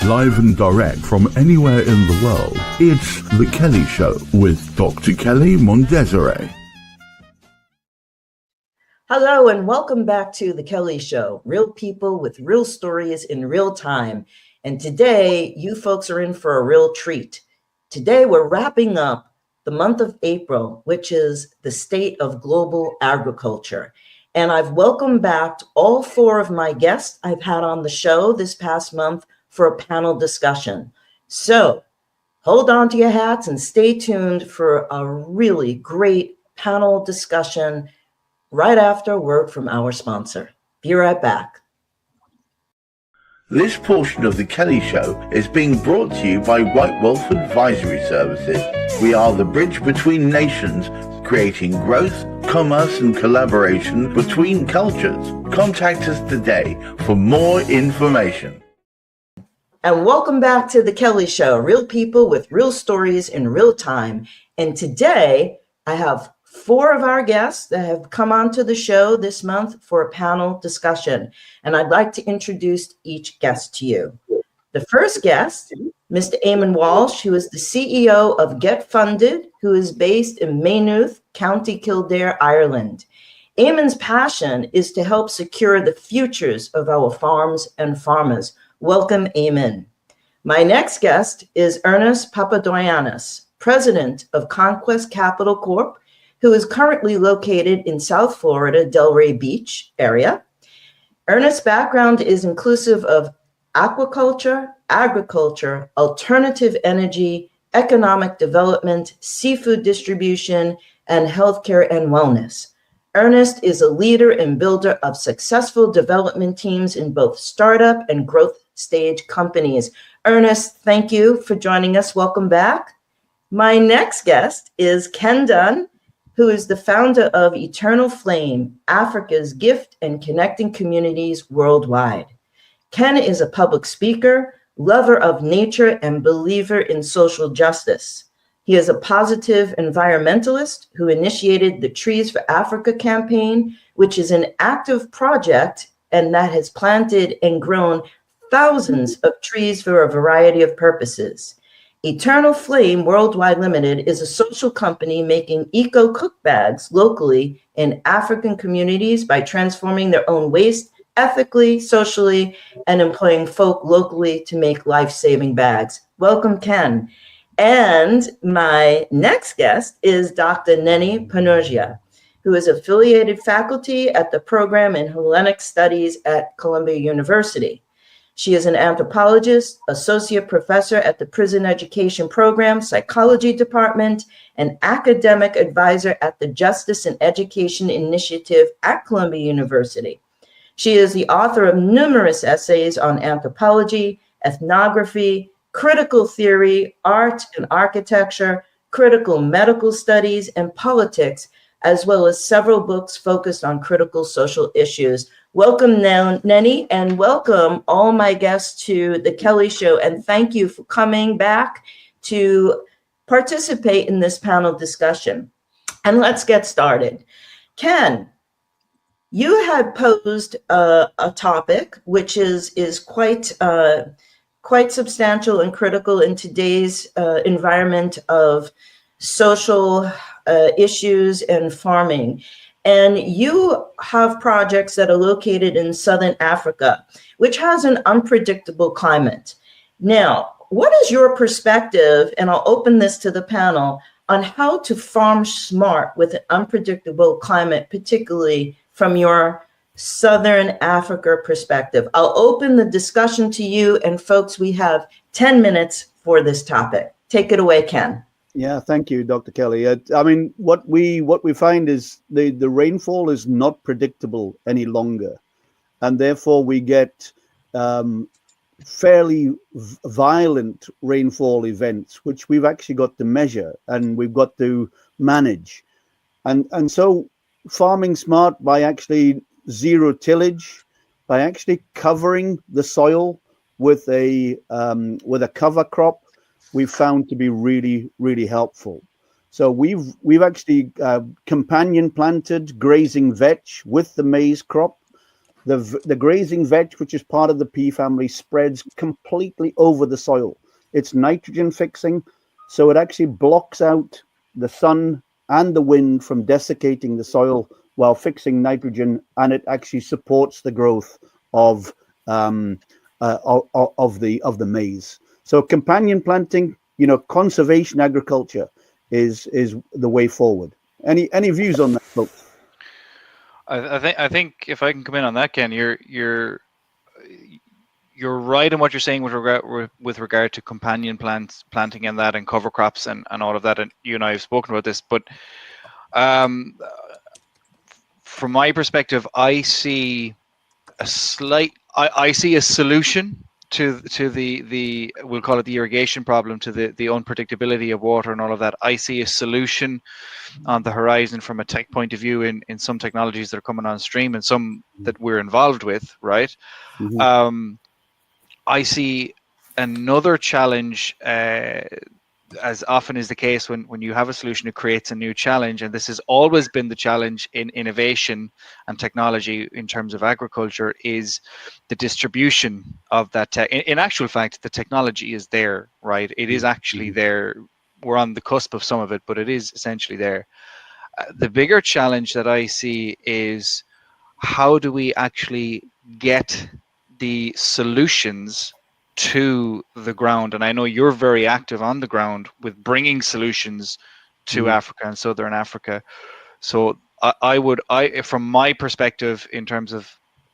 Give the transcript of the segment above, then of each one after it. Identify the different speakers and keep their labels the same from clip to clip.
Speaker 1: live and direct from anywhere in the world. It's The Kelley Show with Dr. Kelley Mondesire.
Speaker 2: Hello and welcome back to The Kelley Show, real people with real stories in real time. And today, you folks are in for a real treat. Today, we're wrapping up the month of April, which is the state of global agriculture. And I've welcomed back all four of my guests I've had on the show this past month for a panel discussion. So hold on to your hats and stay tuned for a really great panel discussion right after a word from our sponsor. Be right back.
Speaker 1: This portion of The Kelley Show is being brought to you by White Wolf Advisory Services. We are the bridge between nations, creating growth, commerce and collaboration between cultures. Contact us today for more information.
Speaker 2: And welcome back to The Kelley Show, real people with real stories in real time. And today I have four of our guests that have come onto the show this month for a panel discussion. And I'd like to introduce each guest to you. The first guest, Mr. Eamon Walsh, who is the CEO of Get Funded, who is based in Maynooth, County Kildare, Ireland. Eamon's passion is to help secure the futures of our farms and farmers. Welcome, Eamon. My next guest is Ernest Papadoyanis, president of Conquest Capital Corp., who is currently located in South Florida, Delray Beach area. Ernest's background is inclusive of aquaculture, agriculture, alternative energy, economic development, seafood distribution, and healthcare and wellness. Ernest is a leader and builder of successful development teams in both startup and growth stage companies. Ernest, thank you for joining us. Welcome back. My next guest is Ken Dunn, who is the founder of Eternal Flame, Africa's gift and connecting communities worldwide. Ken is a public speaker, lover of nature, and believer in social justice. He is a positive environmentalist who initiated the Trees for Africa campaign, which is an active project and that has planted and grown thousands of trees for a variety of purposes. Eternal Flame Worldwide Limited is a social company making eco-cook bags locally in African communities by transforming their own waste ethically, socially, and employing folk locally to make life-saving bags. Welcome, Ken. And my next guest is Dr. Neni Panergia, who is affiliated faculty at the program in Hellenic Studies at Columbia University. She is an anthropologist, associate professor at the Prison Education Program, Psychology Department, and academic advisor at the Justice and Education Initiative at Columbia University. She is the author of numerous essays on anthropology, ethnography, critical theory, art and architecture, critical medical studies, and politics, as well as several books focused on critical social issues. Welcome, Neni, and welcome all my guests to The Kelley Show. And thank you for coming back to participate in this panel discussion. And let's get started. Ken, you had posed a topic which is quite substantial and critical in today's environment of social issues and farming. And you have projects that are located in Southern Africa, which has an unpredictable climate. Now, what is your perspective, and I'll open this to the panel, on how to farm smart with an unpredictable climate, particularly from your Southern Africa perspective? I'll open the discussion to you, and folks, we have 10 minutes for this topic. Take it away, Ken.
Speaker 3: Yeah, thank you, Dr. Kelley. I mean, what we find is the rainfall is not predictable any longer, and therefore we get fairly violent rainfall events, which we've actually got to measure and we've got to manage, and so farming smart by actually zero tillage, by actually covering the soil with a cover crop, we've found to be really, really helpful. So we've actually companion planted grazing vetch with the maize crop, The grazing veg, which is part of the pea family, spreads completely over the soil. It's nitrogen fixing, so it actually blocks out the sun and the wind from desiccating the soil while fixing nitrogen, and it actually supports the growth of the maize. So companion planting, conservation agriculture is the way forward. Any views on that, folks?
Speaker 4: I think if I can come in on that, Ken, you're right in what you're saying with regard to companion planting and that, and cover crops and all of that. And you and I have spoken about this, but from my perspective, I see a solution to the we'll call it the irrigation problem, to the unpredictability of water and all of that. I see a solution on the horizon from a tech point of view in some technologies that are coming on stream and some that we're involved with, right?
Speaker 3: Mm-hmm.
Speaker 4: I see another challenge, as often is the case when you have a solution, it creates a new challenge. And this has always been the challenge in innovation and technology in terms of agriculture, is the distribution of that tech. In actual fact, the technology is there, right? It is actually there. We're on the cusp of some of it, but it is essentially there. The bigger challenge that I see is, how do we actually get the solutions to the ground? And I know you're very active on the ground with bringing solutions to Africa and Southern Africa. So I from my perspective, in terms of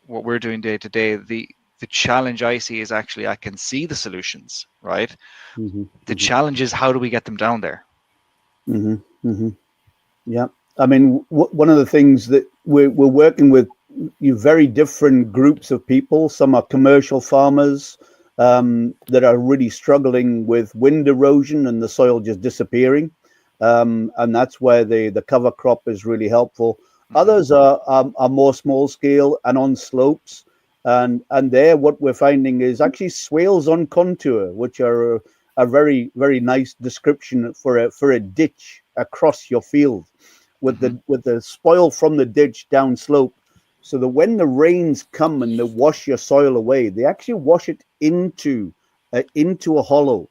Speaker 4: what we're doing day to day, the challenge I see is actually, I can see the solutions, right? The challenge is, how do we get them down there?
Speaker 3: Yeah, I mean, one of the things that we're working with, very different groups of people. Some are commercial farmers that are really struggling with wind erosion and the soil just disappearing, and that's where the cover crop is really helpful. Others are more small scale and on slopes, and there what we're finding is actually swales on contour, which are a very, very nice description for a ditch across your field, with the spoil from the ditch down slope, so that when the rains come and they wash your soil away, they actually wash it into a hollow,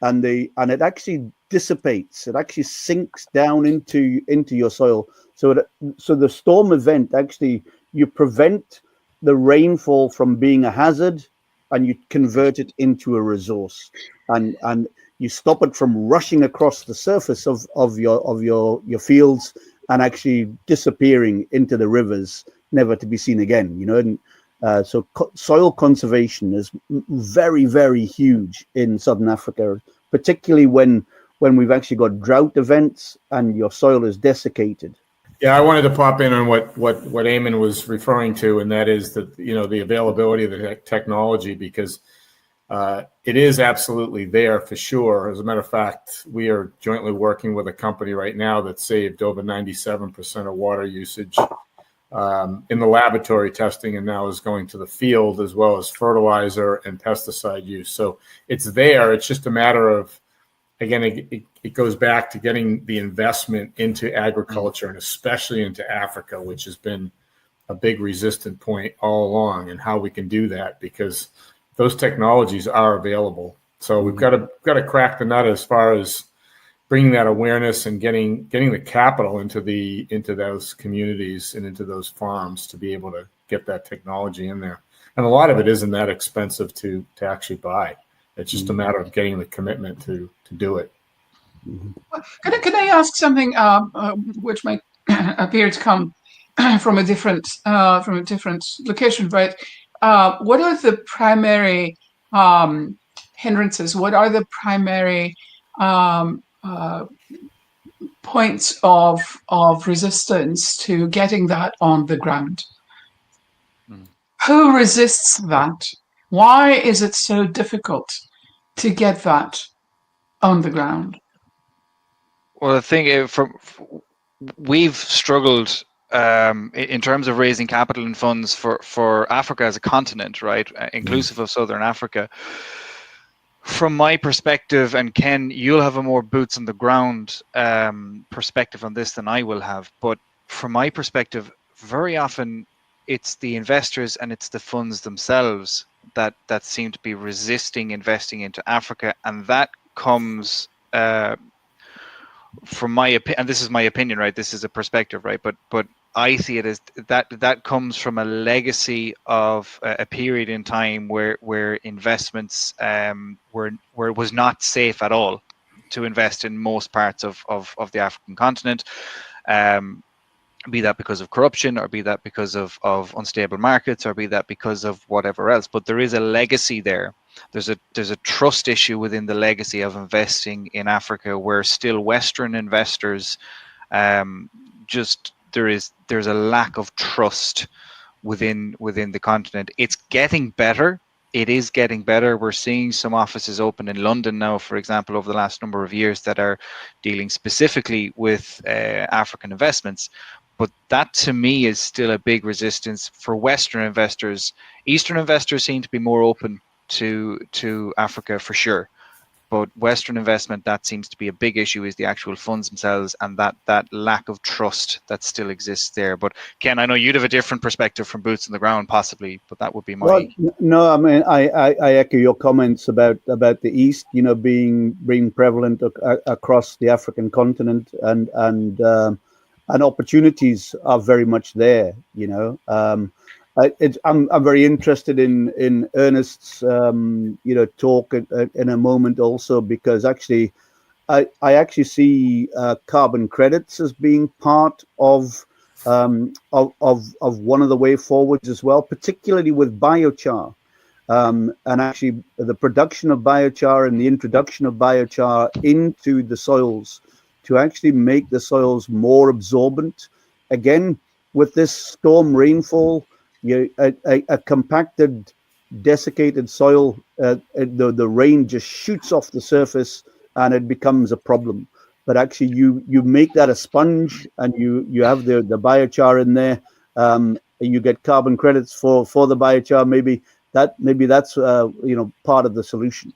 Speaker 3: and it actually dissipates. It actually sinks down into your soil. So the storm event, actually, you prevent the rainfall from being a hazard, and you convert it into a resource, and you stop it from rushing across the surface of your fields and actually disappearing into the rivers, never to be seen again. And so soil conservation is very, very huge in Southern Africa, particularly when we've actually got drought events and your soil is desiccated.
Speaker 5: Yeah, I wanted to pop in on what Eamon was referring to, and that is that the availability of the technology, because it is absolutely there for sure. As a matter of fact, we are jointly working with a company right now that saved over 97% of water usage in the laboratory testing, and now is going to the field, as well as fertilizer and pesticide use. So it's there. It's just a matter of, again, it goes back to getting the investment into agriculture, and especially into Africa, which has been a big resistant point all along, and how we can do that, because those technologies are available. So we've got to crack the nut as far as bringing that awareness and getting the capital into those communities and into those farms to be able to get that technology in there. And a lot of it isn't that expensive to actually buy. It's just a matter of getting the commitment to do it.
Speaker 6: Can I ask something which might appear to come from a different location? But what are the primary hindrances? What are the primary points of resistance to getting that on the ground? Who resists that? Why is it so difficult to get that on the ground?
Speaker 4: Well, the thing we've struggled in terms of raising capital and funds for Africa as a continent, right, inclusive of Southern Africa. From my perspective, and Ken, you'll have a more boots on the ground perspective on this than I will have, but from my perspective, very often it's the investors and it's the funds themselves that seem to be resisting investing into Africa, and that comes from my opinion, and this is my opinion, right? This is a perspective, right? But I see it as that comes from a legacy of a period in time where investments where it was not safe at all to invest in most parts of the African continent. Be that because of corruption, or be that because of unstable markets, or be that because of whatever else. But there is a legacy there. There's a trust issue within the legacy of investing in Africa, where still Western investors, there's a lack of trust within the continent. It's getting better. It is getting better. We're seeing some offices open in London now, for example, over the last number of years, that are dealing specifically with African investments. But that, to me, is still a big resistance for Western investors. Eastern investors seem to be more open to Africa for sure. But Western investment, that seems to be a big issue, is the actual funds themselves, and that lack of trust that still exists there. But Ken, I know you'd have a different perspective from boots on the ground, possibly, but that would be my...
Speaker 3: Well, no, I mean, I echo your comments about the East, being prevalent across the African continent, and opportunities are very much there. I'm very interested in Ernest's talk in a moment also, because actually I actually see carbon credits as being part of one of the way forwards as well, particularly with biochar, and actually the production of biochar and the introduction of biochar into the soils to actually make the soils more absorbent. Again, with this storm rainfall, a compacted, desiccated soil, the rain just shoots off the surface and it becomes a problem. But actually, you make that a sponge, and you have the biochar in there. You get carbon credits for the biochar. Maybe that's part of the solution.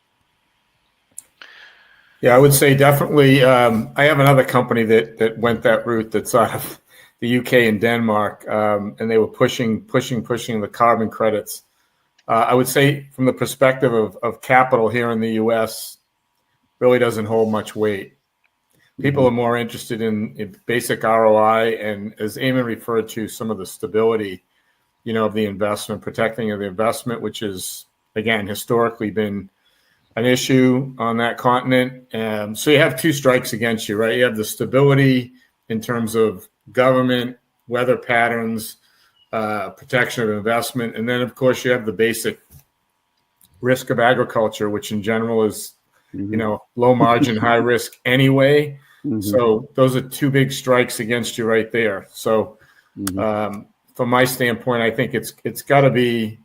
Speaker 5: Yeah, I would say definitely. I have another company that went that route, that's out of the UK and Denmark, and they were pushing the carbon credits. I would say, from the perspective of capital here in the US, really doesn't hold much weight. People are more interested in basic ROI, and, as Eamon referred to, some of the stability, of the investment, protecting of the investment, which is, again, historically been an issue on that continent. So you have two strikes against you, right? You have the stability in terms of government, weather patterns, protection of investment, and then, of course, you have the basic risk of agriculture, which in general is, low margin, high risk anyway. So those are two big strikes against you right there. So from my standpoint, I think it's got to be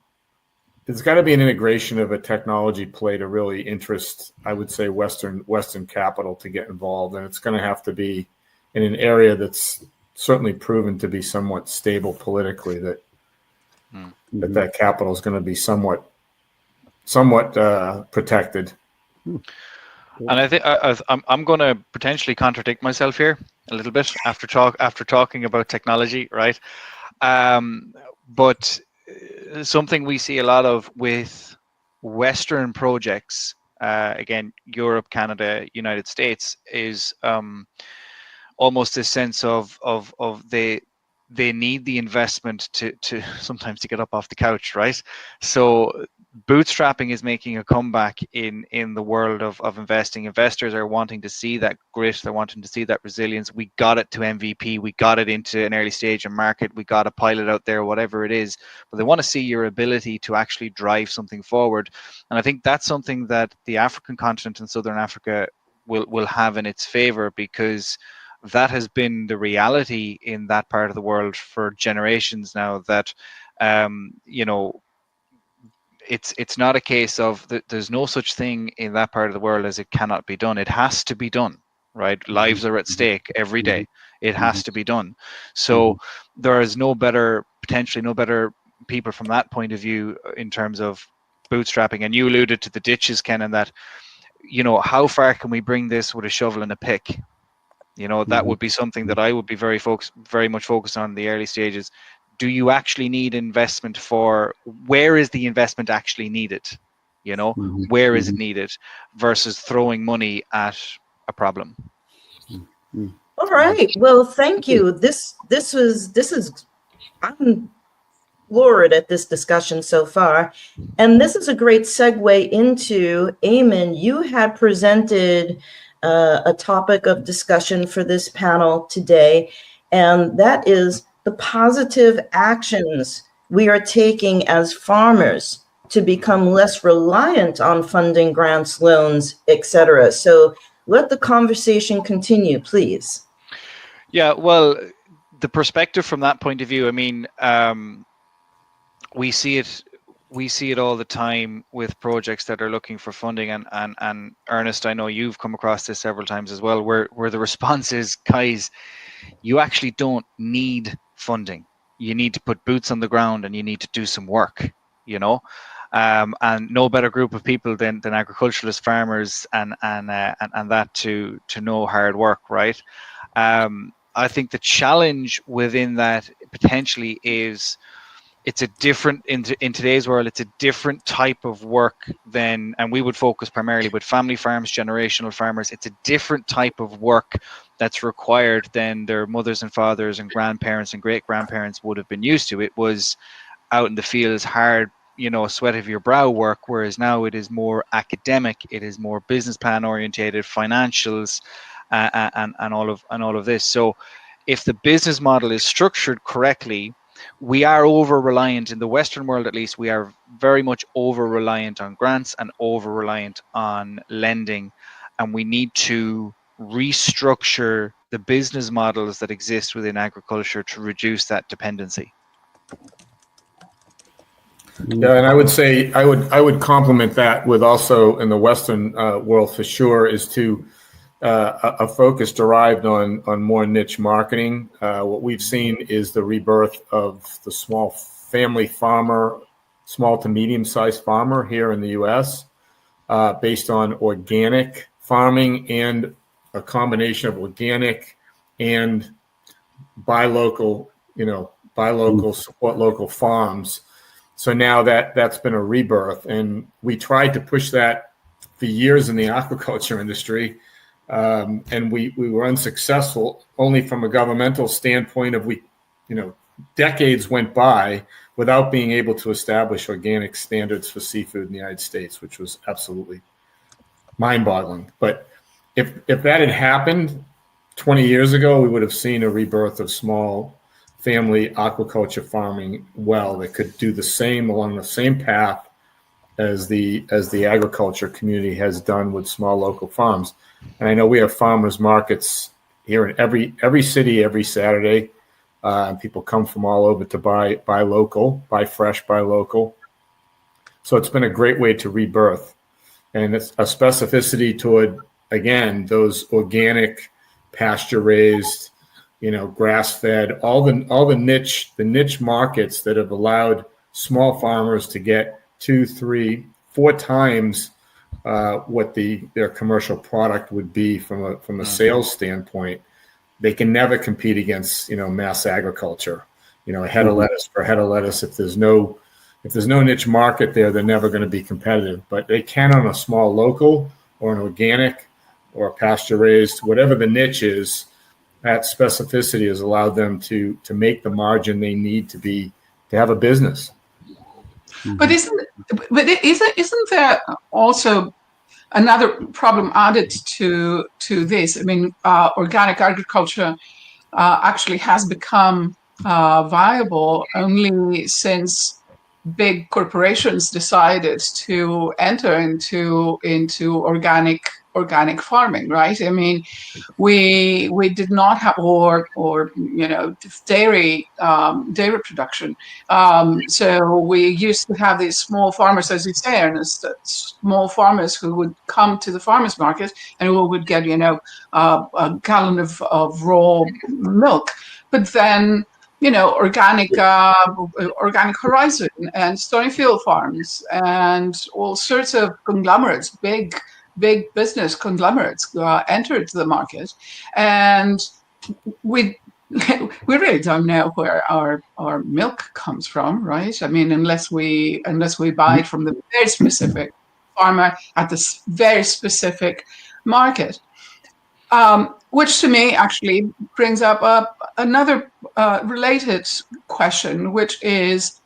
Speaker 5: an integration of a technology play to really interest, I would say, Western capital to get involved, and it's going to have to be in an area that's certainly proven to be somewhat stable politically. That capital is going to be somewhat protected.
Speaker 4: And I think I'm going to potentially contradict myself here a little bit after talking about technology, right? But something we see a lot of with Western projects, again, Europe, Canada, United States, is almost this sense of they need the investment to sometimes to get up off the couch, right? So bootstrapping is making a comeback in the world of investing. Investors are wanting to see that grit. They're wanting to see that resilience. We got it to MVP. We got it into an early stage of market. We got a pilot out there, whatever it is. But they want to see your ability to actually drive something forward. And I think that's something that the African continent and Southern Africa will have in its favor, because that has been the reality in that part of the world for generations now, that it's not a case of there's no such thing in that part of the world as it cannot be done. It has to be done, right? Lives are at stake every day. It has to be done. So there is potentially no better people from that point of view in terms of bootstrapping. And you alluded to the ditches, Ken, and that, how far can we bring this with a shovel and a pick? That would be something that I would be very much focused on in the early stages. do you actually need investment for, where is the investment actually needed? You know, where is it needed versus throwing money at a problem.
Speaker 2: All right. Well, thank you. This is I'm floored at this discussion so far. And this is a great segue into, Eamon, you had presented a topic of discussion for this panel today, and that is the positive actions we are taking as farmers to become less reliant on funding, grants, loans, etc. So let the conversation continue, please.
Speaker 4: Yeah, well, the perspective from that point of view, I mean, we see it all the time with projects that are looking for funding, and Ernest, I know you've come across this several times as well, where the response is, guys, you actually don't need funding. You need to put boots on the ground and you need to do some work, you know. And no better group of people than agriculturalist farmers and that to know hard work, right? I think the challenge within that potentially is, it's a different, in today's world, it's a different type of work than, and we would focus primarily with family farms, generational farmers. It's a different type of work that's required than their mothers and fathers and grandparents and great grandparents would have been used to. It was out in the fields, hard, you know, sweat of your brow work, whereas now it is more academic, it is more business plan orientated, financials, and all of this. So if the business model is structured correctly, we are over reliant, in the Western world at least, we are very much over reliant on grants and over reliant on lending, and we need to restructure the business models that exist within agriculture to reduce that dependency.
Speaker 5: Yeah, and I would say I would complement that with also in the Western world for sure is to a focus derived on more niche marketing. What we've seen is the rebirth of the small family farmer, small to medium-sized farmer here in the U.S. Based on organic farming and a combination of organic and buy local, support local farms. So now that's been a rebirth, and we tried to push that for years in the aquaculture industry. And we were unsuccessful only from a governmental standpoint of decades went by without being able to establish organic standards for seafood in the United States, which was absolutely mind-boggling. But if that had happened 20 years ago, we would have seen a rebirth of small family aquaculture farming that could do the same along the same path as the agriculture community has done with small local farms. And I know we have farmers markets here in every city every Saturday. People come from all over to buy local, buy fresh, buy local. So it's been a great way to rebirth, and it's a specificity toward, again, those organic, pasture raised, grass fed, all the niche markets that have allowed small farmers to get 2, 3, 4 times what their commercial product would be from a sales standpoint. They can never compete against mass agriculture. A head of lettuce for a head of lettuce. If there's no niche market there, they're never going to be competitive. But they can on a small local or an organic or a pasture raised, whatever the niche is. That specificity has allowed them to make the margin they need to have a business.
Speaker 6: But isn't there also another problem added to this? I mean, organic agriculture actually has become viable only since big corporations decided to enter into organic farming, right? I mean, we did not have or dairy production. So we used to have these small farmers, as you say, Ernest, small farmers who would come to the farmers market and who would get a gallon of raw milk, but then organic Horizon and Stonyfield Farms and all sorts of conglomerates, big business conglomerates entered the market, and with we really don't know where our milk comes from, right? I mean, unless we buy it from the very specific farmer at this very specific market. Which to me actually brings up another related question, which is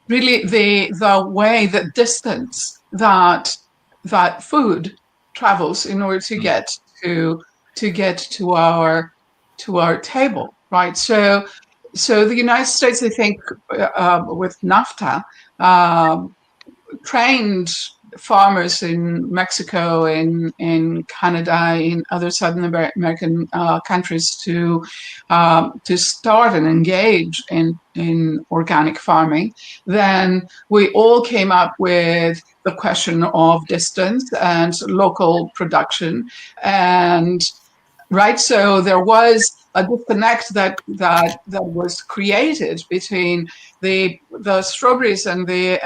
Speaker 6: really the way, the distance that food travels in order to get to our table, right? So the United States, I think, with NAFTA, trained farmers in Mexico, in Canada, in other Southern American countries to start and engage in organic farming. Then we all came up with the question of distance and local production, and right. So there was a disconnect that was created between the strawberries and the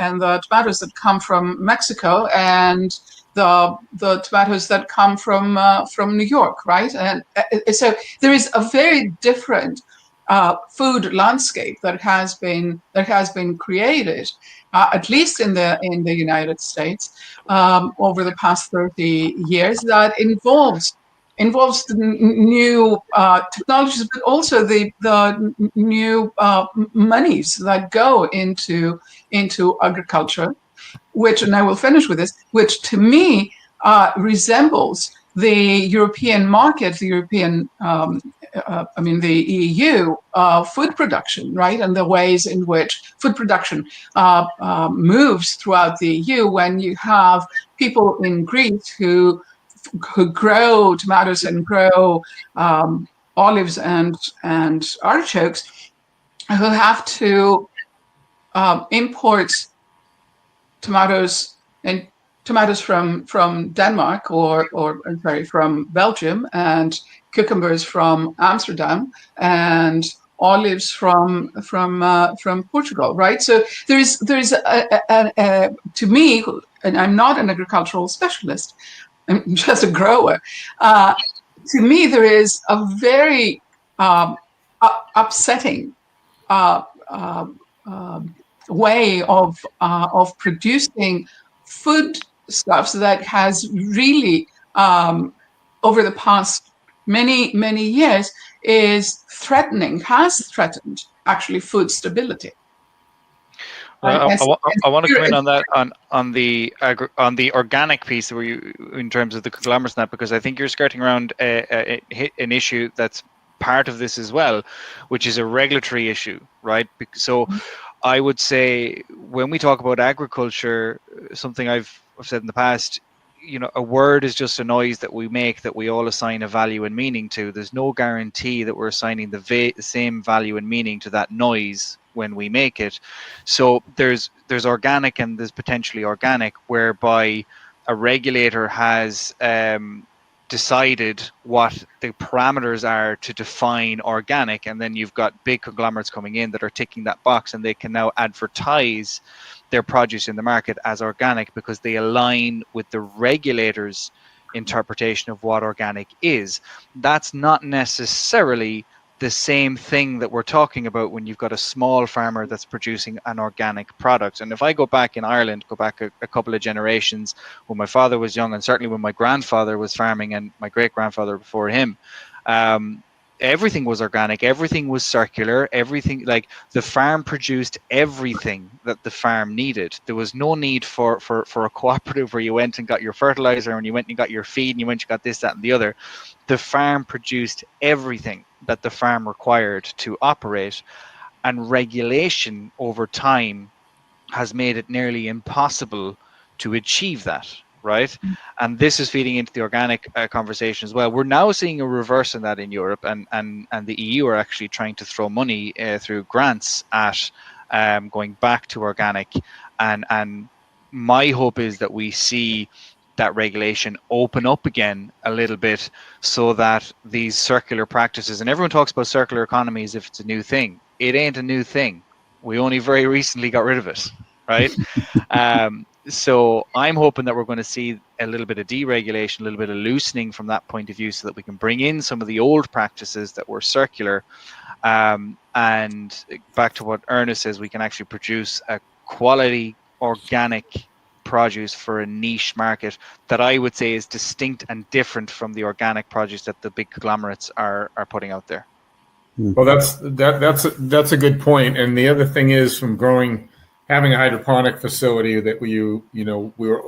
Speaker 6: tomatoes that come from Mexico and the tomatoes that come from New York, right? And so there is a very different food landscape that has been created, at least in the United States, over the past 30 years, that involves the new technologies, but also the new monies that go into agriculture, which, and I will finish with this, which to me resembles the European market, the European, the EU food production, right? And the ways in which food production moves throughout the EU, when you have people in Greece who grow tomatoes and grow olives and artichokes, who have to import tomatoes from Denmark or from Belgium, and cucumbers from Amsterdam, and olives from Portugal, right? So there's to me, and I'm not an agricultural specialist, I'm just a grower. To me, there is a very upsetting way of producing foodstuffs that has really, over the past many years, has threatened actually food stability.
Speaker 4: I want to come in on that on the organic piece, where you, in terms of the conglomerates, and that, because I think you're skirting around an issue that's part of this as well, which is a regulatory issue, right? So I would say, when we talk about agriculture, something I've said in the past, a word is just a noise that we make, that we all assign a value and meaning to. There's no guarantee that we're assigning the same value and meaning to that noise when we make it. So there's organic and there's potentially organic, whereby a regulator has decided what the parameters are to define organic, and then you've got big conglomerates coming in that are ticking that box, and they can now advertise their produce in the market as organic because they align with the regulator's interpretation of what organic is. That's not necessarily the same thing that we're talking about when you've got a small farmer that's producing an organic product. And if I go back in Ireland, go back a couple of generations, when my father was young, and certainly when my grandfather was farming, and my great-grandfather before him, everything was organic, everything was circular, everything, like, the farm produced everything that the farm needed. There was no need for a cooperative where you went and got your fertilizer, and you went and you got your feed, and you went and you got this, that, and the other. The farm produced everything that the farm required to operate, and regulation over time has made it nearly impossible to achieve that, right? And this is feeding into the organic conversation as well. We're now seeing a reverse in that in Europe, and the EU are actually trying to throw money through grants at going back to organic, and my hope is that we see that regulation open up again a little bit, so that these circular practices, and everyone talks about circular economy as if it's a new thing. It ain't a new thing. We only very recently got rid of it, right? So I'm hoping that we're going to see a little bit of deregulation, a little bit of loosening from that point of view, so that we can bring in some of the old practices that were circular. And back to what Ernest says, we can actually produce a quality organic produce for a niche market that I would say is distinct and different from the organic produce that the big conglomerates are putting out there.
Speaker 5: Well, that's a good point. And the other thing is, from having a hydroponic facility that we were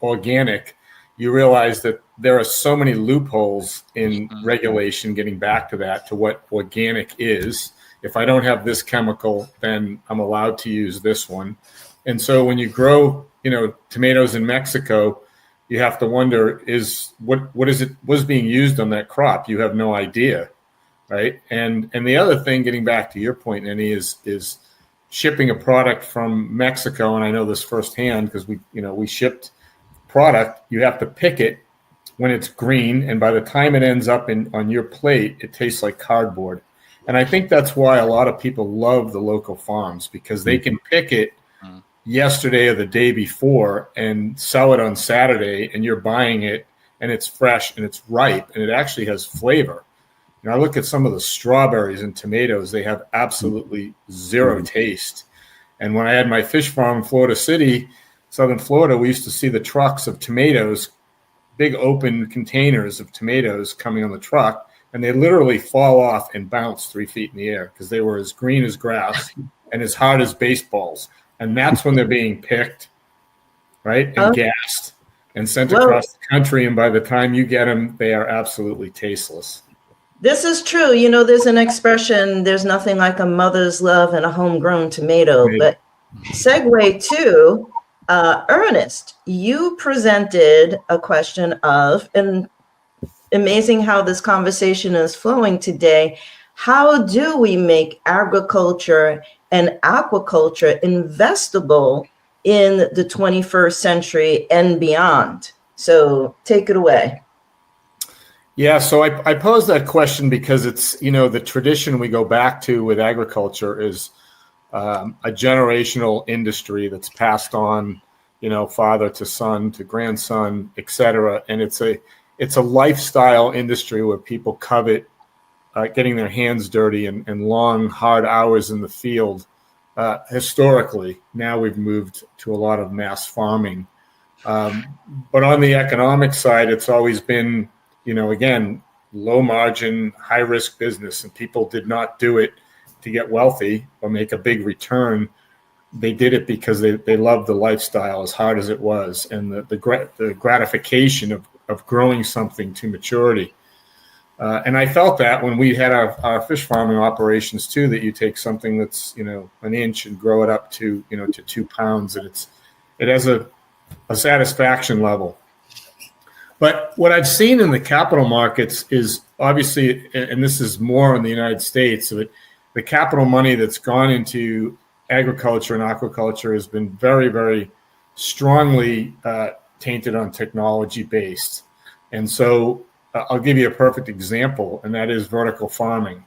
Speaker 5: organic, you realize that there are so many loopholes in regulation, getting back to that, to what organic is. If I don't have this chemical, then I'm allowed to use this one. And so when you grow, tomatoes in Mexico, you have to wonder, what's being used on that crop? You have no idea, right? And the other thing, getting back to your point, Nenny, is shipping a product from Mexico, and I know this firsthand because we shipped product. You have to pick it when it's green, and by the time it ends up on your plate, it tastes like cardboard. And I think that's why a lot of people love the local farms, because they can pick it yesterday or the day before and sell it on Saturday, and you're buying it and it's fresh and it's ripe and it actually has flavor. I look at some of the strawberries and tomatoes, they have absolutely zero taste. And when I had my fish farm in Florida City, Southern Florida, we used to see the trucks of tomatoes, big open containers of tomatoes coming on the truck, and they literally fall off and bounce 3 feet in the air because they were as green as grass and as hard as baseballs. And that's when they're being picked, right, and gassed and sent across the country. And by the time you get them, they are absolutely tasteless.
Speaker 2: This is true. There's an expression, there's nothing like a mother's love and a homegrown tomato. But segue to Ernest, you presented a question of, and amazing how this conversation is flowing today, how do we make agriculture and aquaculture investable in the 21st century and beyond? So take it away.
Speaker 5: Yeah, so I pose that question because it's, the tradition we go back to with agriculture is a generational industry that's passed on, father to son to grandson, et cetera. And it's a lifestyle industry where people covet getting their hands dirty and long, hard hours in the field. Historically, now we've moved to a lot of mass farming. But on the economic side, it's always been, again, low margin, high risk business, and people did not do it to get wealthy or make a big return. They did it because they loved the lifestyle, as hard as it was, and the gratification of growing something to maturity. And I felt that when we had our fish farming operations too, that you take something that's, an inch and grow it up to, to 2 pounds, and it has a satisfaction level. But what I've seen in the capital markets is obviously, and this is more in the United States, but the capital money that's gone into agriculture and aquaculture has been very, very strongly tainted on technology based. And so I'll give you a perfect example, and that is vertical farming.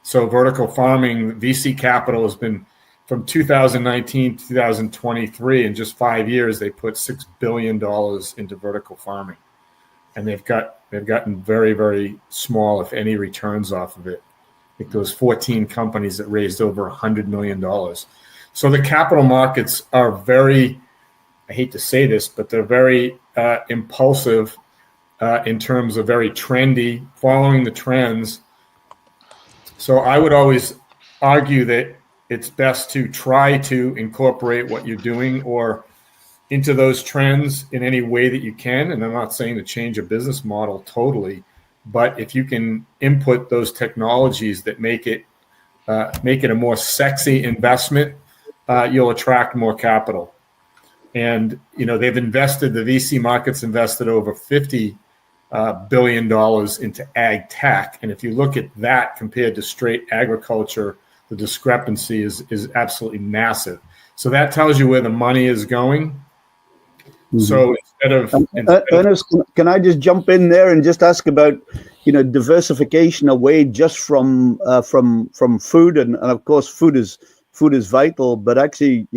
Speaker 5: So vertical farming, VC capital has been, from 2019 to 2023, in just 5 years, they put $6 billion into vertical farming. And they've gotten very, very small, if any, returns off of it. I think there was 14 companies that raised over $100 million. So the capital markets are very, I hate to say this, but they're very impulsive in terms of very trendy, following the trends. So I would always argue that it's best to try to incorporate what you're doing or into those trends in any way that you can. And I'm not saying to change a business model totally, but if you can input those technologies that make it a more sexy investment, you'll attract more capital. And, they've invested, the VC market's invested over $50 billion into ag tech. And if you look at that compared to straight agriculture, the discrepancy is absolutely massive. So that tells you where the money is going. So
Speaker 3: Ernest, can I just jump in there and just ask about, diversification away just from food, and of course food is vital, but actually,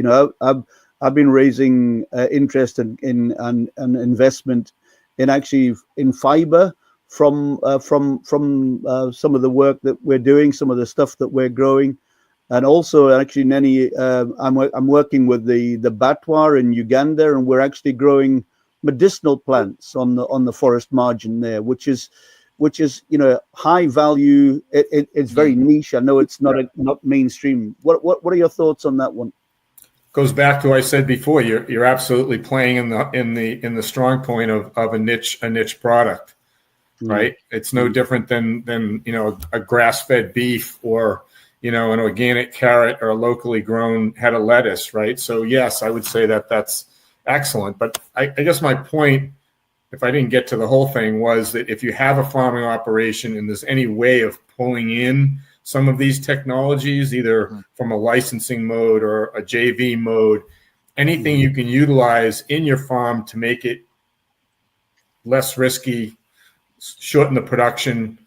Speaker 3: I've been raising interest in an investment in fiber from some of the work that we're doing, some of the stuff that we're growing, and also actually I'm working with the Batwa in Uganda, and we're actually growing medicinal plants on the forest margin there, which is high value. It's very niche. I know it's not mainstream. What are your thoughts on that one?
Speaker 5: Goes back to what I said before. You're absolutely playing in the strong point of a niche product, right? It's no different than a grass-fed beef or an organic carrot or a locally grown head of lettuce, right? So yes, I would say that's excellent. But I guess my point, if I didn't get to the whole thing, was that if you have a farming operation and there's any way of pulling in some of these technologies, either from a licensing mode or a JV mode, anything you can utilize in your farm to make it less risky, shorten the production,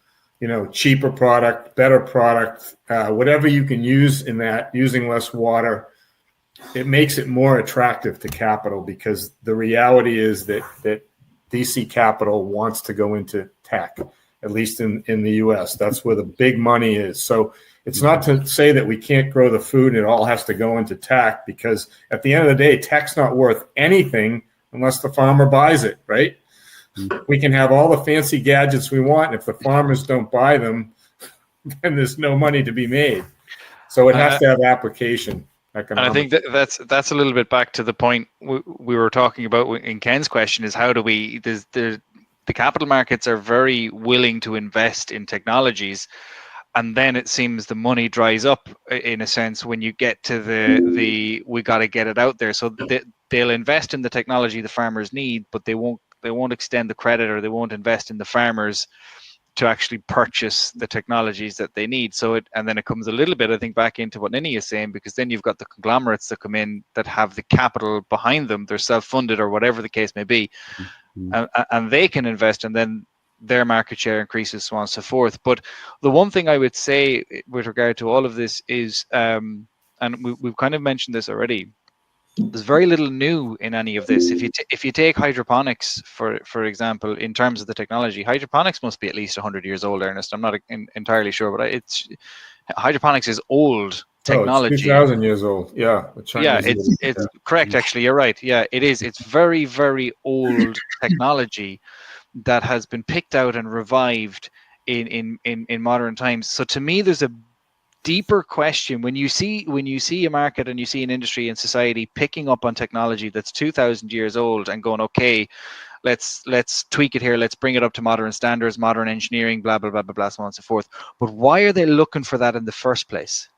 Speaker 5: cheaper product, better product, whatever you can use in that, using less water, it makes it more attractive to capital, because the reality is that VC capital wants to go into tech, at least in the US. That's where the big money is. So it's not to say that we can't grow the food and it all has to go into tech, because at the end of the day, tech's not worth anything unless the farmer buys it, right? We can have all the fancy gadgets we want, and if the farmers don't buy them, then there's no money to be made. So it has to have application.
Speaker 4: And I think that's a little bit back to the point we were talking about in Ken's question, is how do we, the capital markets are very willing to invest in technologies, and then it seems the money dries up in a sense when you get to the we got to get it out there. So they'll invest in the technology the farmers need, but they won't extend the credit, or they won't invest in the farmers to actually purchase the technologies that they need. And then it comes a little bit, I think, back into what Ninny is saying, because then you've got the conglomerates that come in that have the capital behind them, they're self-funded or whatever the case may be, and they can invest, and then their market share increases, so on and so forth. But the one thing I would say with regard to all of this is, and we've kind of mentioned this already, there's very little new in any of this. If you take hydroponics for example, in terms of the technology, hydroponics must be at least 100 years old, Ernest. I'm not entirely sure, but hydroponics is old technology.
Speaker 5: It's 2,000 years old. Yeah.
Speaker 4: It's correct. Actually, you're right. Yeah, it is. It's very, very old technology that has been picked out and revived in modern times. So to me, there's a deeper question when you see a market and you see an industry and society picking up on technology that's 2,000 years old and going, okay, let's tweak it here, let's bring it up to modern standards, modern engineering, blah blah blah blah blah, so on and so forth. But why are they looking for that in the first place,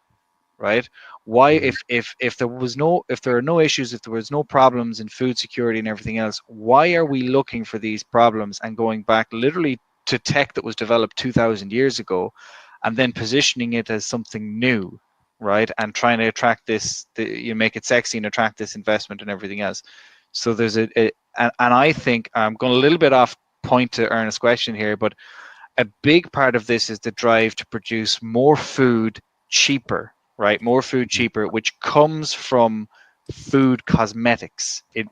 Speaker 4: right? Why, if there are no issues, if there was no problems in food security and everything else, why are we looking for these problems and going back literally to tech that was developed 2,000 years ago, and then positioning it as something new, right? And trying to attract this, you make it sexy and attract this investment and everything else. So there's and I think I'm going a little bit off point to Ernest's question here, but a big part of this is the drive to produce more food cheaper, right? More food cheaper, which comes from food cosmetics. In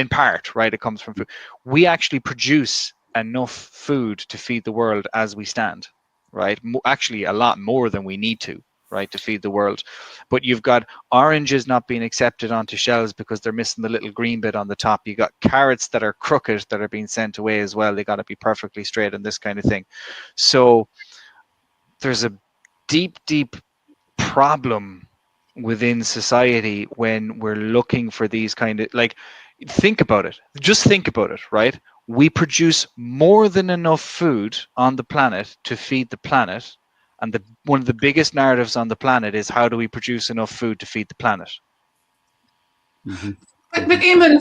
Speaker 4: part, right? It comes from food. We actually produce enough food to feed the world as we stand, right? Actually, a lot more than we need to, right, to feed the world. But you've got oranges not being accepted onto shelves because they're missing the little green bit on the top. You got carrots that are crooked that are being sent away as well. They got to be perfectly straight and this kind of thing. So there's a deep problem within society when we're looking for these kind of, like, think about it. Just think about it, right? We produce more than enough food on the planet to feed the planet, and one of the biggest narratives on the planet is how do we produce enough food to feed the planet?
Speaker 6: Mm-hmm. But Eamon,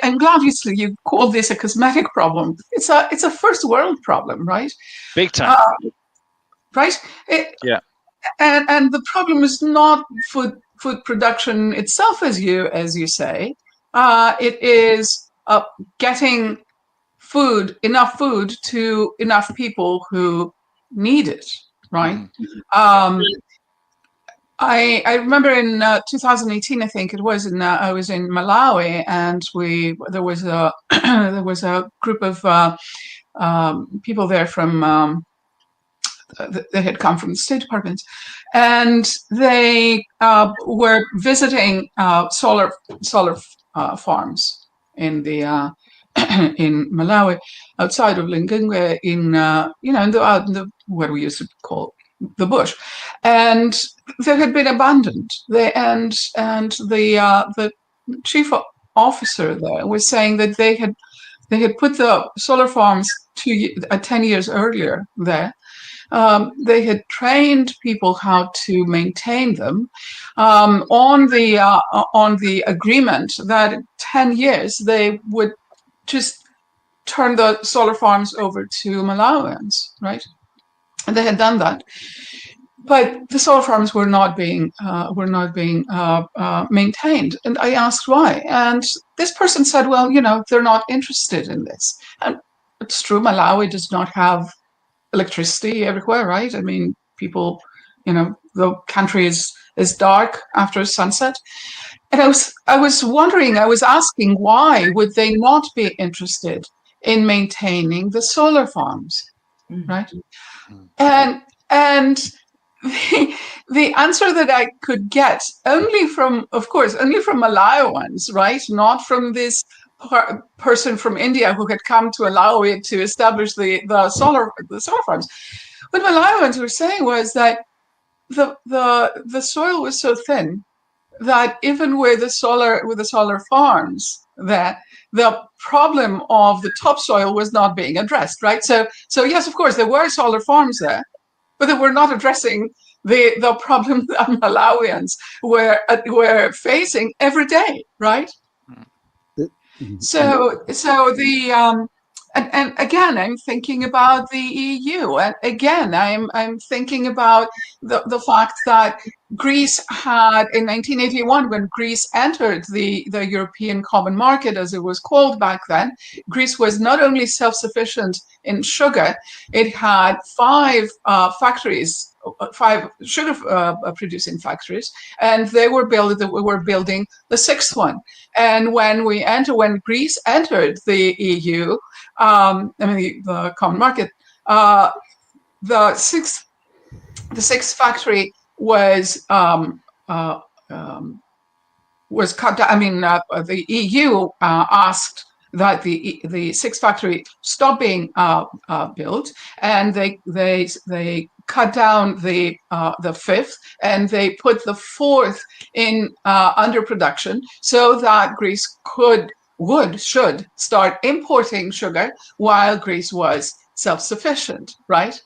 Speaker 6: I'm glad you called this a cosmetic problem. It's a first world problem, right?
Speaker 4: Big time.
Speaker 6: Right?
Speaker 4: Yeah.
Speaker 6: And the problem is not food production itself, as you say. It is getting enough food to enough people who need it, right? I remember in 2018, I think it was, I was in Malawi, and there was a there was a group of people there from that had come from the State Department, and they were visiting solar farms in the in Malawi, outside of Lingungwe, in in the what we used to call the bush, and they had been abandoned. And the chief officer there was saying that they had put the solar farms 10 years earlier there. They had trained people how to maintain them on the agreement that 10 years they would just turn the solar farms over to Malawians, right? And they had done that, but the solar farms were not being maintained. And I asked why, and this person said, "Well, they're not interested in this." And it's true, Malawi does not have electricity everywhere, right? I mean, people, the country is dark after sunset. And I was wondering, I was asking, why would they not be interested in maintaining the solar farms, right? And the answer that I could get only from Malawians, right? Not from this person from India who had come to Malawi to establish the solar farms. What Malawians were saying was that the soil was so thin that even with the solar farms, that the problem of the topsoil was not being addressed, right? So yes, of course, there were solar farms there, but they were not addressing the problem that Malawians were facing every day, right? So the and again, I'm thinking about the EU, and again, I'm thinking about the fact that Greece had, in 1981, when Greece entered the European Common Market, as it was called back then, Greece was not only self-sufficient in sugar, it had 5 sugar producing factories, and they were building the 6th one. And when Greece entered the EU, the Common Market, the sixth factory was cut down. The EU asked that the 6th factory stop being built, and they cut down the 5th, and they put the 4th in under production, so that Greece should start importing sugar while Greece was self-sufficient, right?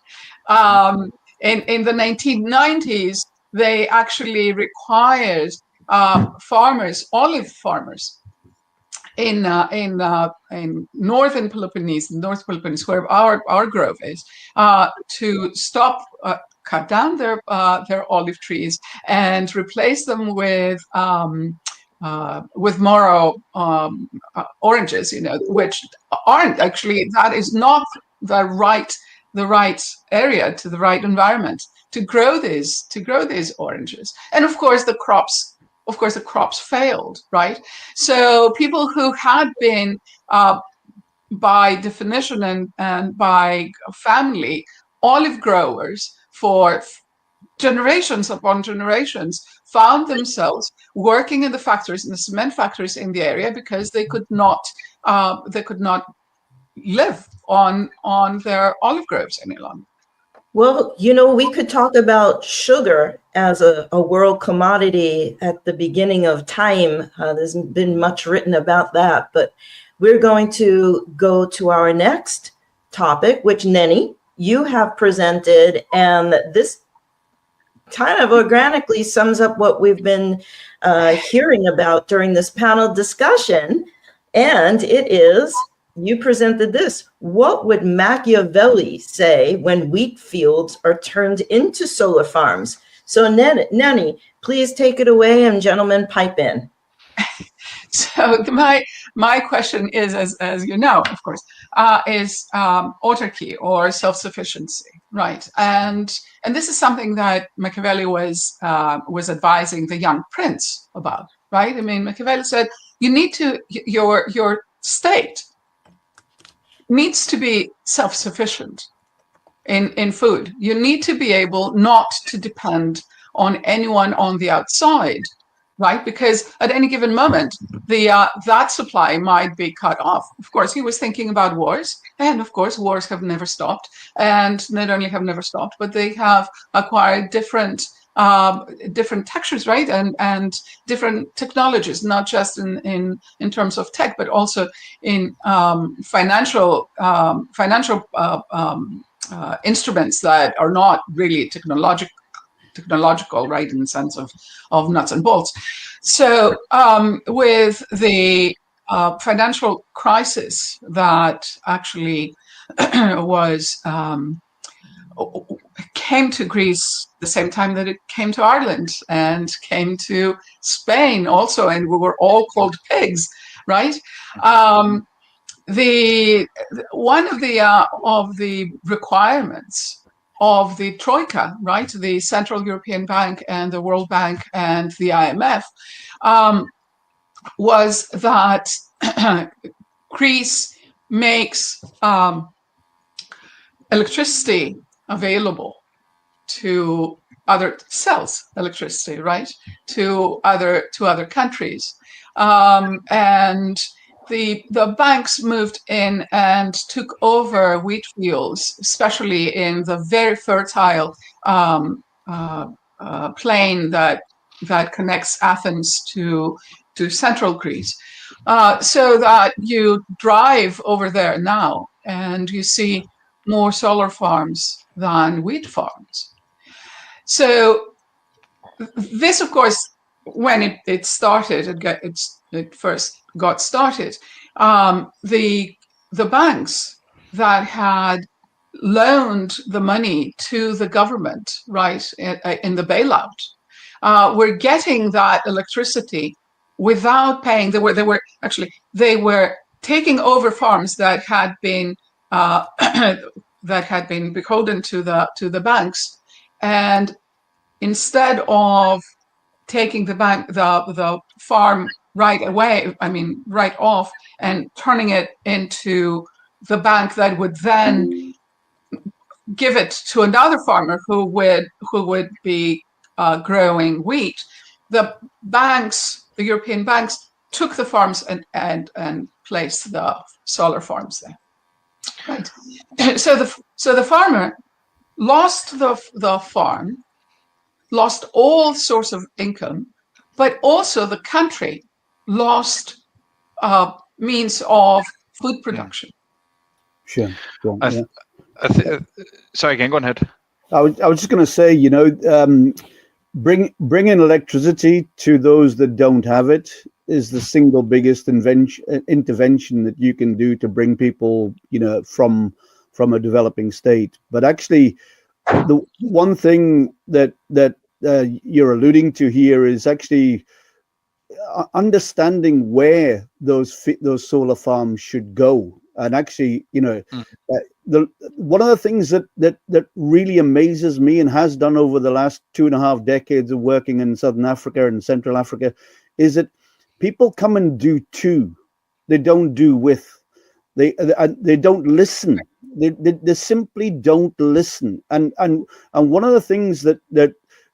Speaker 6: In the 1990s, they actually required olive farmers in northern Peloponnese, North Peloponnese, where our grove is, to stop, cut down their olive trees and replace them with Moro oranges, which aren't actually, that is not the right area, to the right environment to grow these oranges. And of course the crops failed, right? So people who had been by definition and by family olive growers for generations upon generations found themselves working in the factories, in the cement factories in the area, because they could not live on their olive groves any longer.
Speaker 2: Well, we could talk about sugar as a world commodity at the beginning of time. There's been much written about that, but we're going to go to our next topic, which, Nenny, you have presented, and this kind of organically sums up what we've been hearing about during this panel discussion. And it is, you presented this: what would Machiavelli say when wheat fields are turned into solar farms? So Nenny, please take it away, and gentlemen, pipe in.
Speaker 6: So my question is, as you know, of course, is autarky or self-sufficiency, right? And this is something that Machiavelli was advising the young prince about, right? I mean, Machiavelli said, you need to, your state needs to be self-sufficient in food. You need to be able not to depend on anyone on the outside, right? Because at any given moment, that supply might be cut off. Of course, he was thinking about wars, and of course, wars have never stopped. And not only have never stopped, but they have acquired different textures, right? And different technologies, not just in terms of tech, but also in financial instruments that are not really technological, right, in the sense of nuts and bolts. So with the financial crisis that actually was came to Greece the same time that it came to Ireland and came to Spain also, and we were all called pigs, right? One of the requirements of the Troika, right, the Central European Bank and the World Bank and the IMF, was that Greece makes electricity available to sells electricity, right, to other countries, and the banks moved in and took over wheat fields, especially in the very fertile plain that connects Athens to central Greece, so that you drive over there now and you see more solar farms than wheat farms. So this, of course, when it started, it first got started, the banks that had loaned the money to the government, right, in the bailout, were getting that electricity without paying. They were taking over farms that had been beholden to the banks, and instead of taking the farm right off and turning it into the bank that would then give it to another farmer who would be growing wheat, the European banks took the farms and placed the solar farms there. Right. So the farmer lost the farm, lost all sorts of income, but also the country lost means of food production.
Speaker 3: Sure.
Speaker 4: Yeah. Sorry, Ken, go ahead.
Speaker 3: I was just going to say, bringing electricity to those that don't have it is the single biggest intervention that you can do to bring people, from a developing state. But actually, the one thing that you're alluding to here is actually understanding where those solar farms should go. And actually, one of the things that really amazes me and has done over the last 2.5 decades of working in Southern Africa and Central Africa is that people come and do to. They don't do with. They don't listen. They simply don't listen. And one of the things that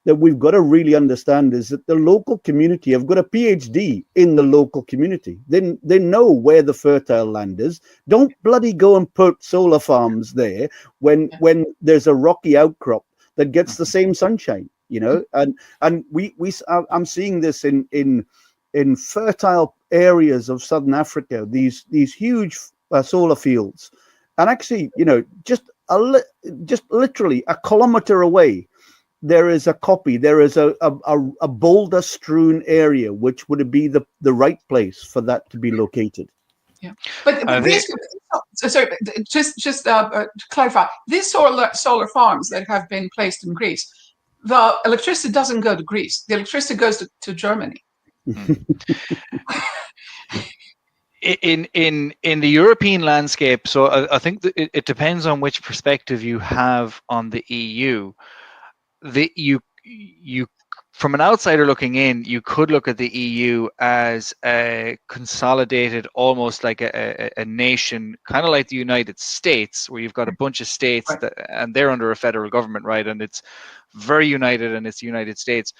Speaker 3: we've got to really understand is that the local community have got a PhD in the local community. They know where the fertile land is. Don't bloody go and put solar farms there when there's a rocky outcrop that gets the same sunshine, And I'm seeing this in fertile areas of Southern Africa. These huge solar fields, and actually, just literally a kilometer away, there is a copy. There is a boulder-strewn area, which would be the right place for that to be located.
Speaker 6: Yeah, but just to clarify, these solar farms that have been placed in Greece, the electricity doesn't go to Greece. The electricity goes to Germany.
Speaker 4: In the European landscape, so I think that it depends on which perspective you have on the EU. You from an outsider looking in, you could look at the EU as a consolidated, almost like a nation, kind of like the United States, where you've got a bunch of states that, and they're under a federal government, right? And it's very united, and it's the United States.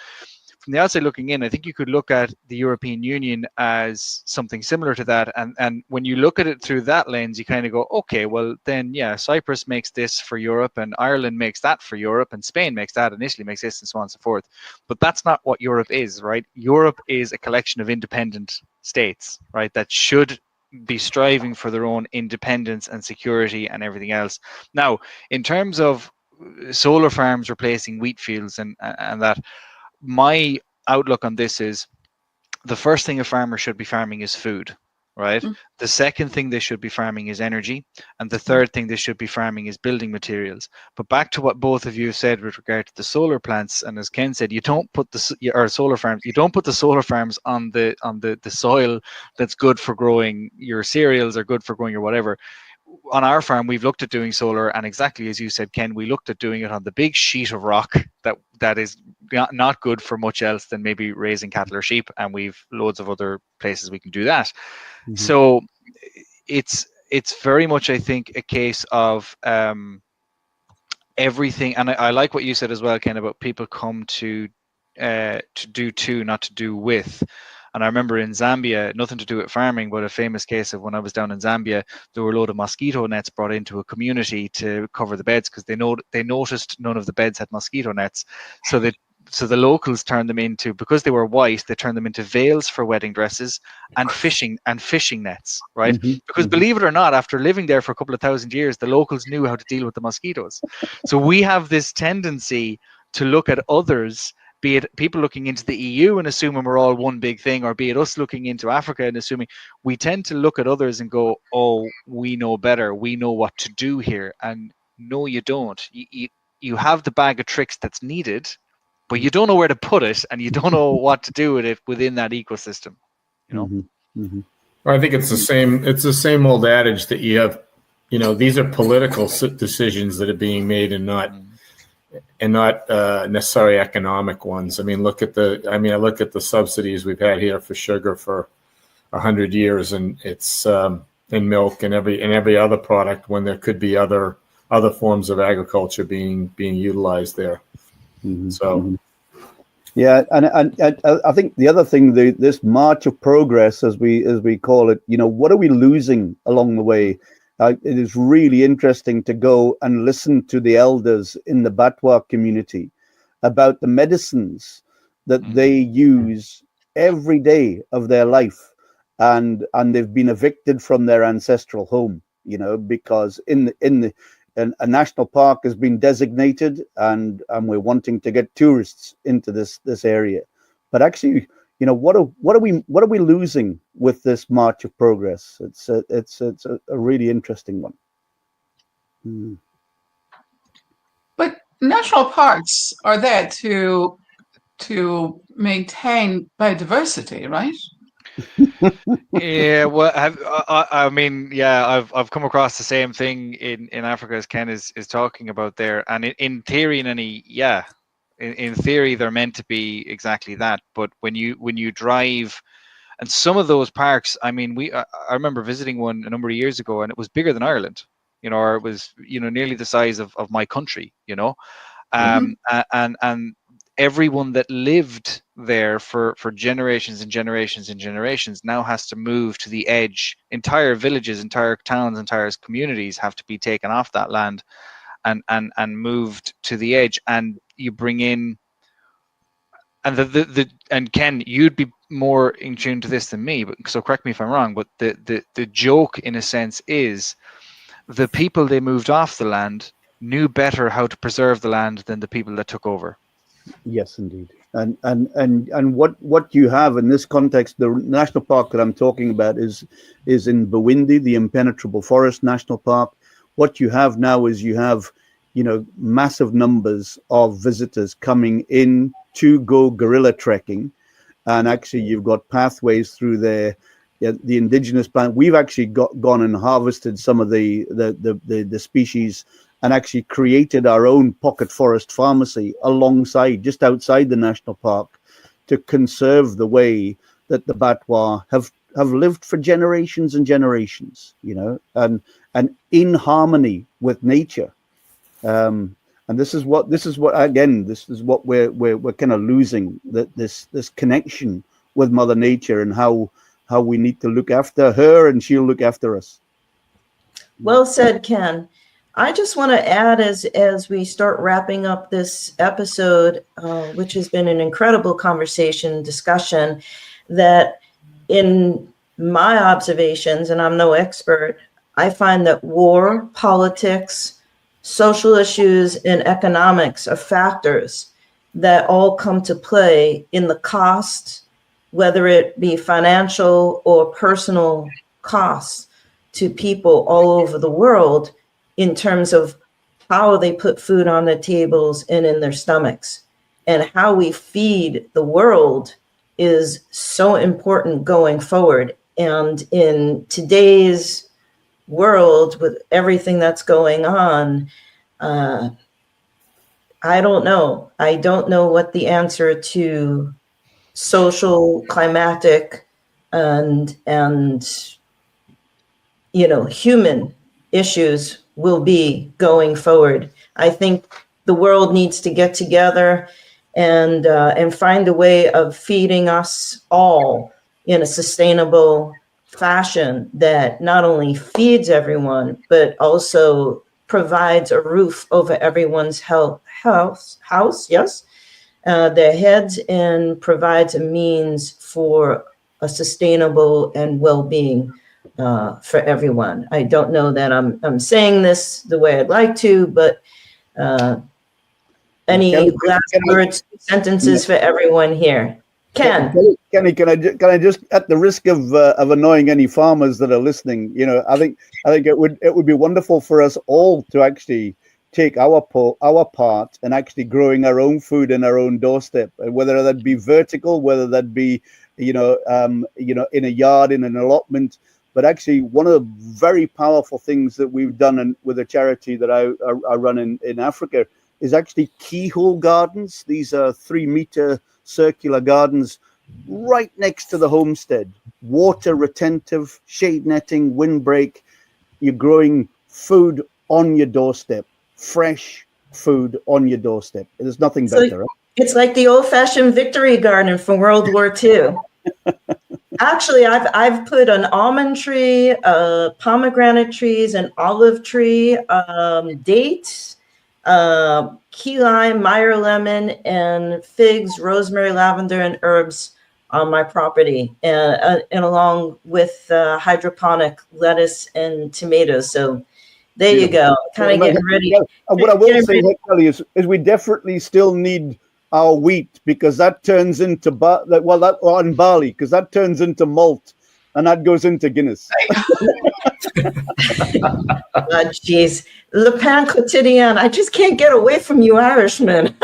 Speaker 4: From the outside looking in, I think you could look at the European Union as something similar to that. And when you look at it through that lens, you kind of go, okay, well then, yeah, Cyprus makes this for Europe, and Ireland makes that for Europe, and Spain makes that, and Italy makes this, and so on and so forth. But that's not what Europe is, right? Europe is a collection of independent states, right, that should be striving for their own independence and security and everything else. Now, in terms of solar farms replacing wheat fields and that, my outlook on this is the first thing a farmer should be farming is food, right? The second thing they should be farming is energy. And the third thing they should be farming is building materials. But back to what both of you said with regard to the solar plants, and as Ken said, you don't put the solar farms on the soil that's good for growing your cereals or good for growing your whatever. On our farm, we've looked at doing solar, and exactly as you said, Ken, we looked at doing it on the big sheet of rock that is not good for much else than maybe raising cattle or sheep, and we've loads of other places we can do that. So it's very much, I think, a case of everything. And I like what you said as well, Ken, about people come to do to, not to do with. And I remember in Zambia, nothing to do with farming, but a famous case of when I was down in Zambia, there were a load of mosquito nets brought into a community to cover the beds because they noticed none of the beds had mosquito nets. So the locals turned them into, because they were white, they turned them into veils for wedding dresses and fishing nets, right? Because believe it or not, after living there for a couple of thousand years, the locals knew how to deal with the mosquitoes. So we have this tendency to look at others, be it people looking into the EU and assuming we're all one big thing, or be it us looking into Africa and assuming, we tend to look at others and go, oh, we know better, we know what to do here. And no, you don't. You have the bag of tricks that's needed, but you don't know where to put it, and you don't know what to do with it within that ecosystem. You know.
Speaker 5: I think it's the same. It's the same old adage that you have. You know, these are political decisions that are being made, and not necessarily economic ones. I mean, I look at the subsidies we've had here for sugar for 100 years, and it's in milk and every other product, when there could be other forms of agriculture being utilized there. So,
Speaker 3: yeah, and I think the other thing, this march of progress, as we call it, you know, what are we losing along the way? It is really interesting to go and listen to the elders in the Batwa community about the medicines that they use every day of their life, and they've been evicted from their ancestral home, you know, because a national park has been designated, and we're wanting to get tourists into this area. But actually, you know, what are we losing with this march of progress? It's a really interesting one.
Speaker 6: But national parks are there to maintain biodiversity, right?
Speaker 4: Yeah, well, I mean, yeah, I've come across the same thing in Africa as Ken is talking about there, and in theory, in theory, they're meant to be exactly that. But when you drive, and some of those parks, I mean, I remember visiting one a number of years ago, and it was bigger than Ireland, you know, or it was, you know, nearly the size of my country, you know, and everyone that lived there for generations and generations and generations now has to move to the edge. Entire villages, entire towns, entire communities have to be taken off that land and moved to the edge. And you bring in, and and Ken, you'd be more in tune to this than me, but so correct me if I'm wrong, but the joke in a sense is the people they moved off the land knew better how to preserve the land than the people that took over.
Speaker 3: Yes, indeed. And what you have in this context, the national park that I'm talking about is in Bwindi, the Impenetrable Forest National Park. What you have now is you have, you know, massive numbers of visitors coming in to go gorilla trekking, and actually you've got pathways through there the indigenous plant. We've actually gone and harvested some of the species and actually created our own pocket forest pharmacy alongside, just outside the national park, to conserve the way that the Batwa have lived for generations and generations, and in harmony with nature. And this is what we're kind of losing, this connection with Mother Nature, and how we need to look after her and she'll look after us.
Speaker 2: Well said, Ken. I just want to add, as we start wrapping up this episode, which has been an incredible discussion, that in my observations, and I'm no expert, I find that war, politics, social issues, and economics are factors that all come to play in the cost, whether it be financial or personal costs to people all over the world, in terms of how they put food on their tables and in their stomachs. And how we feed the world is so important going forward. And in today's world, with everything that's going on, I don't know. I don't know what the answer to social, climatic, and human issues will be going forward. I think the world needs to get together and find a way of feeding us all in a sustainable fashion that not only feeds everyone, but also provides a roof over everyone's house, yes, their heads, and provides a means for a sustainable and well-being for everyone. I don't know that I'm saying this the way I'd like to, but any last words, sentences for everyone here? Ken,
Speaker 3: can I just, at the risk of annoying any farmers that are listening, I think it would be wonderful for us all to actually take our part and actually growing our own food in our own doorstep, whether that be vertical, whether that be in a yard, in an allotment. But actually, one of the very powerful things that we've done with a charity that I run in Africa is actually keyhole gardens. These are 3-meter circular gardens right next to the homestead. Water retentive, shade netting, windbreak. You're growing food on your doorstep, fresh food on your doorstep. There's nothing better. Right?
Speaker 2: It's like the old-fashioned Victory Garden from World War II. Actually, I've put an almond tree, pomegranate trees, an olive tree, dates, key lime, Meyer lemon, and figs, rosemary, lavender, and herbs on my property, and along with hydroponic lettuce and tomatoes. So there you go. Kind of getting ready.
Speaker 3: What I will say, Kelley, is we definitely still need our wheat, because that turns into and barley, because that turns into malt, and that goes into Guinness.
Speaker 2: Jeez, Le Pain Quotidien. I just can't get away from you, Irishmen.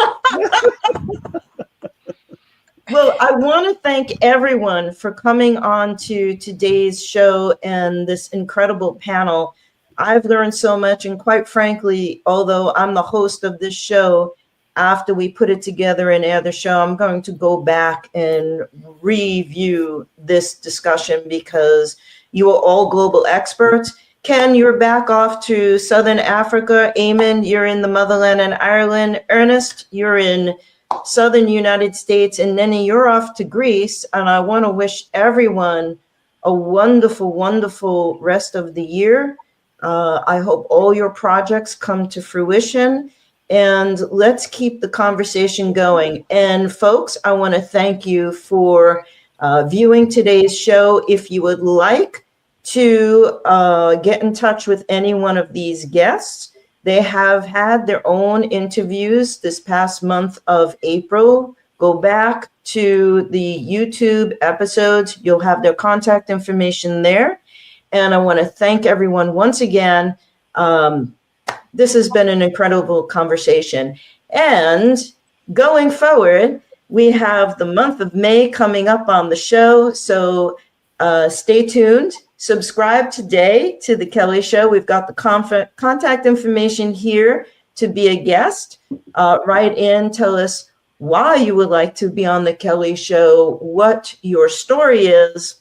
Speaker 2: Well, I want to thank everyone for coming on to today's show and this incredible panel. I've learned so much, and quite frankly, although I'm the host of this show, after we put it together and air the show, I'm going to go back and review this discussion, because you are all global experts. Ken, you're back off to Southern Africa. Eamon, you're in the motherland and Ireland. Ernest, you're in Southern United States. And Nenny, you're off to Greece. And I want to wish everyone a wonderful, wonderful rest of the year. I hope all your projects come to fruition. And let's keep the conversation going. And folks, I want to thank you for viewing today's show. If you would like to get in touch with any one of these guests, they have had their own interviews this past month of April. Go back to the YouTube episodes. You'll have their contact information there. And I want to thank everyone once again. This has been an incredible conversation. And going forward, we have the month of May coming up on the show. So Stay tuned. Subscribe today to The Kelley Show. We've got the contact information here to be a guest. Write in, tell us why you would like to be on The Kelley Show, what your story is,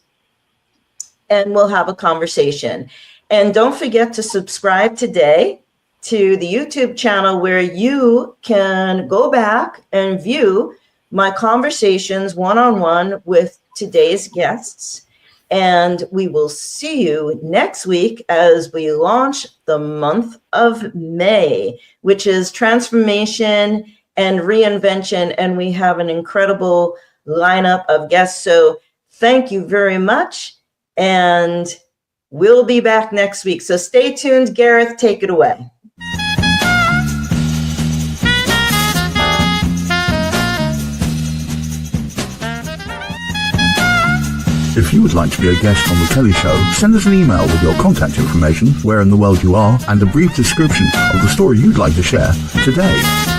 Speaker 2: and we'll have a conversation. And don't forget to subscribe today to the YouTube channel where you can go back and view my conversations one-on-one with today's guests. And we will see you next week as we launch the month of May, which is transformation and reinvention. And we have an incredible lineup of guests. So thank you very much. And we'll be back next week. So stay tuned. Gareth, take it away.
Speaker 1: If you would like to be a guest on The Kelley Show, send us an email with your contact information, where in the world you are, and a brief description of the story you'd like to share today.